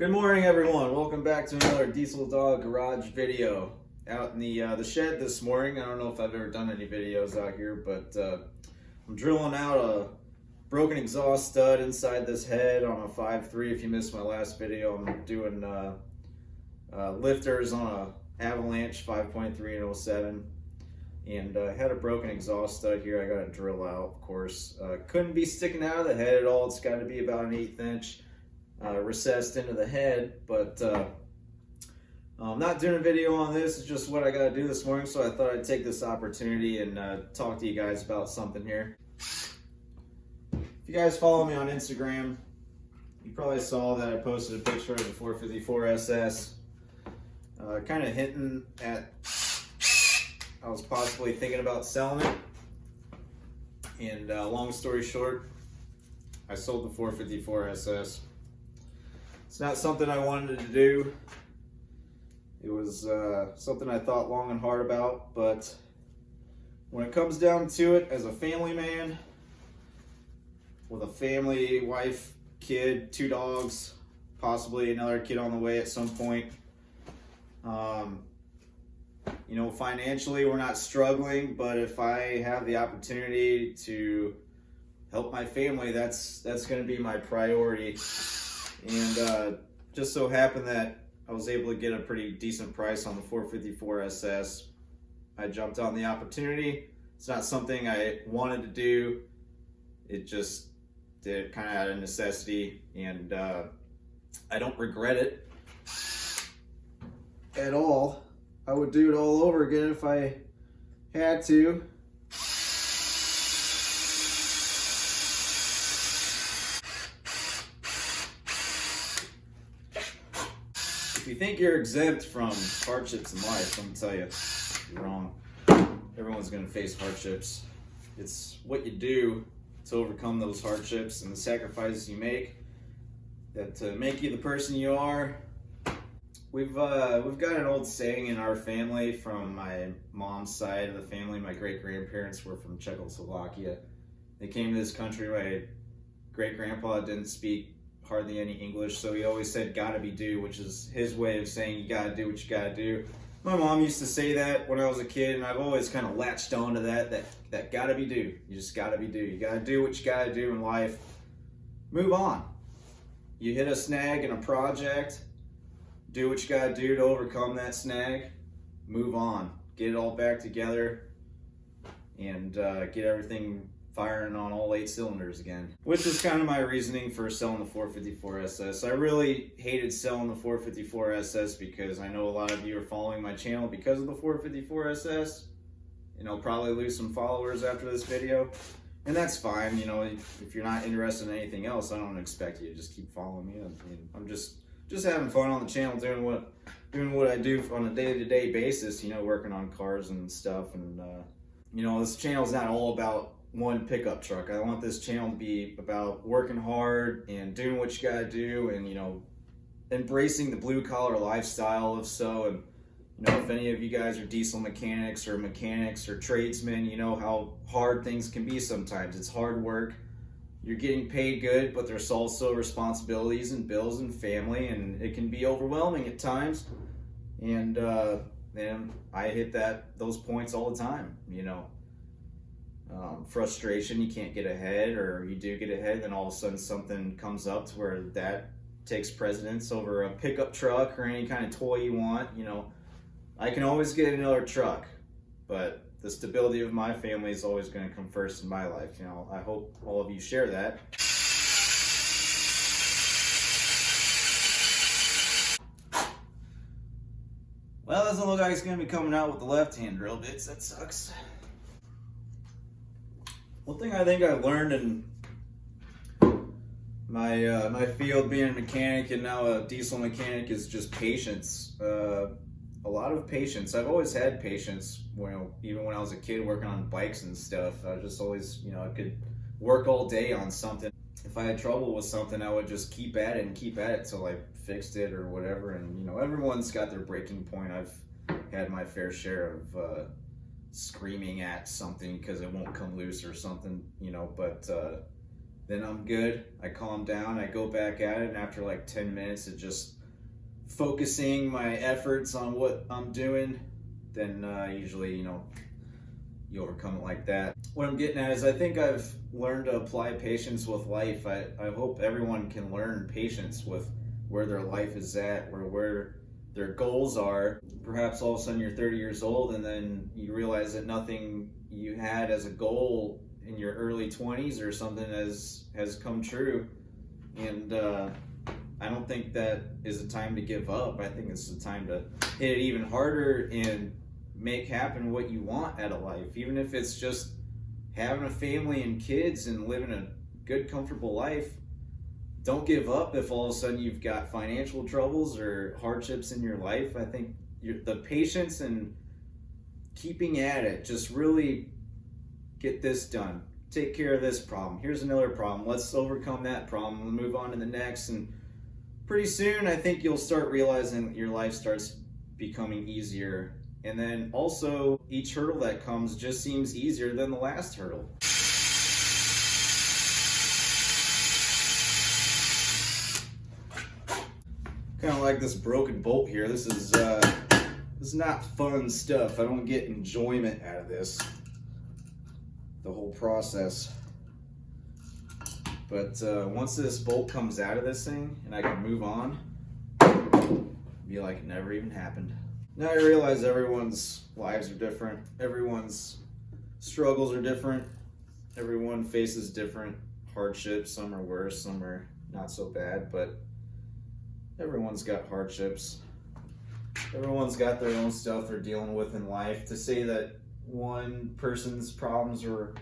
Good morning, everyone. Welcome back to another Diesel Dog Garage video. Out in the shed this morning. I don't know if I've ever done any videos out here, but I'm drilling out a broken exhaust stud inside this head on a 5.3. If you missed my last video, I'm doing lifters on a Avalanche 5.3 and 07. And I had a broken exhaust stud here. I got to drill out, of course. Couldn't be sticking out of the head at all. It's got to be about an 1/8 inch. Recessed into the head, but I'm not doing a video on this. It's just what I got to do this morning, so I thought I'd take this opportunity and talk to you guys about something here. If you guys follow me on Instagram, you probably saw that I posted a picture of the 454 SS, kind of hinting at I was possibly thinking about selling it, and long story short, I sold the 454 SS. It's not something I wanted to do. It was something I thought long and hard about, but when it comes down to it, as a family man with a family, wife, kid, 2 dogs, possibly another kid on the way at some point, you know, financially we're not struggling, but if I have the opportunity to help my family, that's going to be my priority. And just so happened that I was able to get a pretty decent price on the 454 SS. I jumped on the opportunity. It's not something I wanted to do. It just did kind of out of necessity, and I don't regret it at all. I would do it all over again if I had to. If you think you're exempt from hardships in life, let me tell you, you're wrong. Everyone's going to face hardships. It's what you do to overcome those hardships and the sacrifices you make that make you the person you are. We've got an old saying in our family from my mom's side of the family. My great-grandparents were from Czechoslovakia. They came to this country. My great-grandpa didn't speak hardly any English, so he always said gotta be do, which is his way of saying you gotta do what you gotta do. My mom used to say that when I was a kid, and I've always kind of latched on to that gotta be do. You just gotta be do. You gotta do what you gotta do in life. Move on. You hit a snag in a project, do what you gotta do to overcome that snag. Move on. Get it all back together and get everything firing on all 8 cylinders again. Which is kind of my reasoning for selling the 454 SS. I really hated selling the 454 SS because I know a lot of you are following my channel because of the 454 SS. And I'll probably lose some followers after this video. And that's fine, you know, if you're not interested in anything else, I don't expect you to just keep following me. I mean, I'm just having fun on the channel, doing what I do on a day-to-day basis, you know, working on cars and stuff. And you know, this channel's not all about one pickup truck. I want this channel to be about working hard and doing what you gotta do, and you know, embracing the blue collar lifestyle. And you know, if any of you guys are diesel mechanics or tradesmen, you know how hard things can be sometimes. It's hard work. You're getting paid good, but there's also responsibilities and bills and family, and it can be overwhelming at times. And I hit those points all the time, you know. Frustration, you can't get ahead, or you do get ahead, then all of a sudden something comes up to where that takes precedence over a pickup truck or any kind of toy you want. You know, I can always get another truck, but the stability of my family is always going to come first in my life. You know, I hope all of you share that. Well, doesn't look like it's going to be coming out with the left-hand drill bits. That sucks. One thing I think I learned in my field, being a mechanic and now a diesel mechanic, is just patience. A lot of patience. I've always had patience. Well, even when I was a kid working on bikes and stuff, I was just always, you know, I could work all day on something. If I had trouble with something, I would just keep at it till I fixed it or whatever. And you know, everyone's got their breaking point. I've had my fair share of screaming at something because it won't come loose or something, you know, but then I'm good. I calm down, I go back at it, and after like 10 minutes of just focusing my efforts on what I'm doing, then usually, you overcome it like that. What I'm getting at is I think I've learned to apply patience with life. I hope everyone can learn patience with where their life is at, or where their goals are. Perhaps all of a sudden you're 30 years old and then you realize that nothing you had as a goal in your early 20s or something has come true. And I don't think that is a time to give up. I think it's a time to hit it even harder and make happen what you want out of life, even if it's just having a family and kids and living a good, comfortable life. Don't give up if all of a sudden you've got financial troubles or hardships in your life. I think the patience and keeping at it, just really get this done. Take care of this problem. Here's another problem. Let's overcome that problem and move on to the next. And pretty soon, I think you'll start realizing that your life starts becoming easier. And then also, each hurdle that comes just seems easier than the last hurdle. Kind of like this broken bolt here. This is not fun stuff. I don't get enjoyment out of this, the whole process. But once this bolt comes out of this thing and I can move on, it'll be like it never even happened. Now I realize everyone's lives are different. Everyone's struggles are different. Everyone faces different hardships. Some are worse, some are not so bad, but everyone's got hardships. Everyone's got their own stuff they're dealing with in life. To say that one person's problems are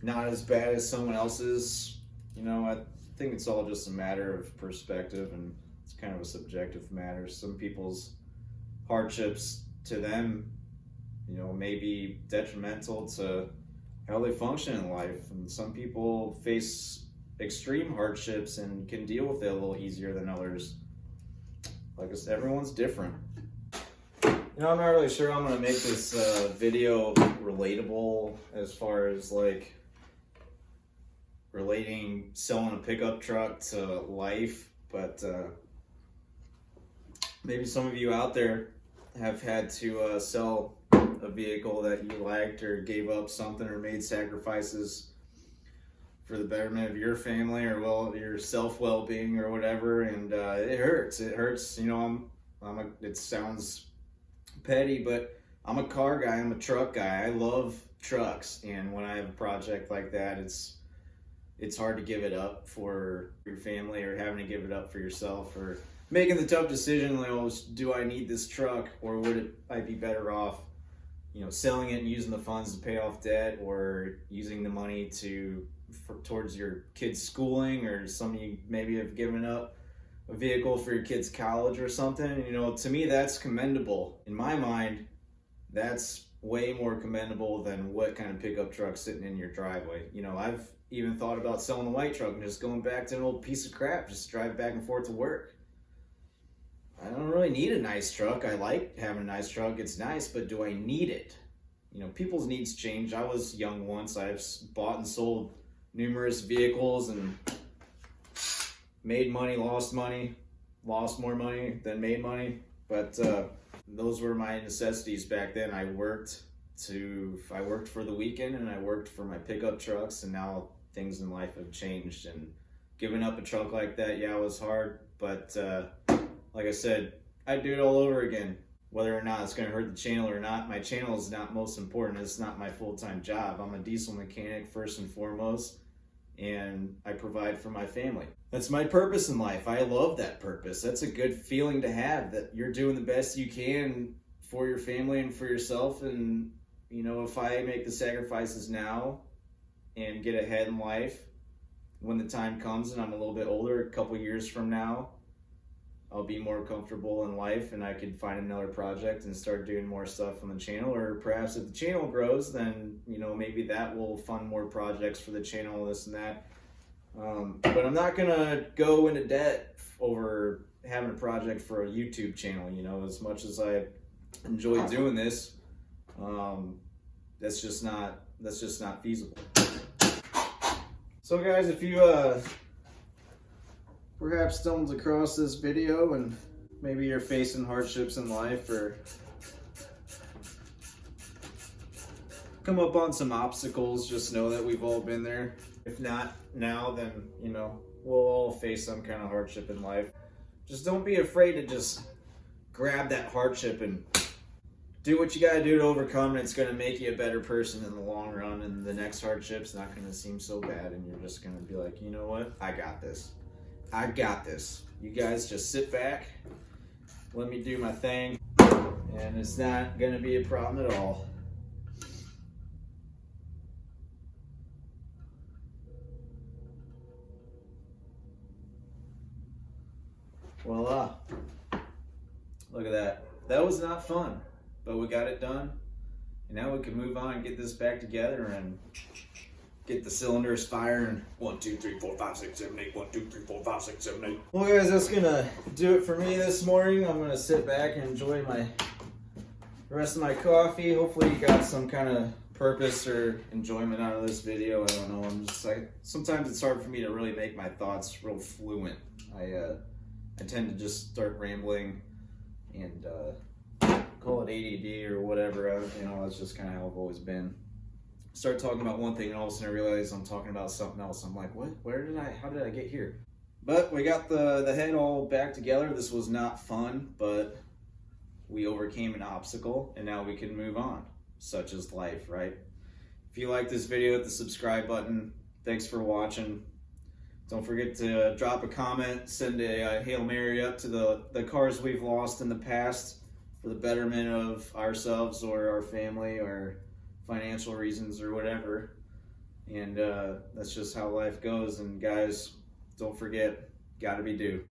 not as bad as someone else's, I think it's all just a matter of perspective, and it's kind of a subjective matter. Some people's hardships to them, may be detrimental to how they function in life. And some people face extreme hardships and can deal with it a little easier than others. Like I said, everyone's different. I'm not really sure I'm going to make this video relatable as far as like relating selling a pickup truck to life, but maybe some of you out there have had to sell a vehicle that you liked, or gave up something, or made sacrifices for the betterment of your family, or your well-being or whatever, and it hurts. It sounds petty, but I'm a car guy, I'm a truck guy. I love trucks, and when I have a project like that, it's hard to give it up for your family, or having to give it up for yourself, or making the tough decision, like, do I need this truck, or would I be better off, selling it and using the funds to pay off debt, or using the money towards your kids' schooling, or some of you maybe have given up a vehicle for your kids' college or something. To me, that's commendable. In my mind, that's way more commendable than what kind of pickup truck's sitting in your driveway. I've even thought about selling the white truck and just going back to an old piece of crap, just drive back and forth to work. I don't really need a nice truck. I like having a nice truck. It's nice, but do I need it? People's needs change. I was young once. I've bought and sold numerous vehicles and made money, lost more money than made money. But those were my necessities back then. I worked for the weekend, and I worked for my pickup trucks, and now things in life have changed, and giving up a truck like that, it was hard, but like I said, I'd do it all over again. Whether or not it's going to hurt the channel or not, my channel is not most important. It's not my full-time job. I'm a diesel mechanic first and foremost, and I provide for my family. That's my purpose in life. I love that purpose. That's a good feeling to have, that you're doing the best you can for your family and for yourself. And if I make the sacrifices now and get ahead in life, when the time comes and I'm a little bit older, a couple years from now, I'll be more comfortable in life, and I could find another project and start doing more stuff on the channel. Or perhaps if the channel grows, then maybe that will fund more projects for the channel, this and that. But I'm not gonna go into debt over having a project for a YouTube channel. As much as I enjoy doing this, that's just not feasible. So guys, if you perhaps stumbled across this video and maybe you're facing hardships in life or come up on some obstacles, just know that we've all been there. If not now, then, you know, we'll all face some kind of hardship in life. Just don't be afraid to just grab that hardship and do what you gotta do to overcome it. It's gonna make you a better person in the long run, and the next hardship's not gonna seem so bad, and you're just gonna be like, you know what? I got this. I got this. You guys just sit back, let me do my thing, and it's not gonna be a problem at all. Voila. Look at that. That was not fun, but we got it done. And now we can move on and get this back together and get the cylinders firing. 1, 2, 3, 4, 5, 6, 7, 8. 1, 2, 3, 4, 5, 6, 7, 8. Well, guys, that's gonna do it for me this morning. I'm gonna sit back and enjoy the rest of my coffee. Hopefully you got some kind of purpose or enjoyment out of this video. I don't know. I'm just like, sometimes it's hard for me to really make my thoughts real fluent. I tend to just start rambling and call it ADD or whatever. You know, that's just kind of how I've always been. Start talking about one thing and all of a sudden I realize I'm talking about something else. I'm like, what? How did I get here? But we got the head all back together. This was not fun, but we overcame an obstacle and now we can move on. Such is life, right? If you like this video, hit the subscribe button. Thanks for watching. Don't forget to drop a comment, send a Hail Mary up to the cars we've lost in the past for the betterment of ourselves or our family or financial reasons or whatever. And that's just how life goes. And guys, don't forget, gotta be due.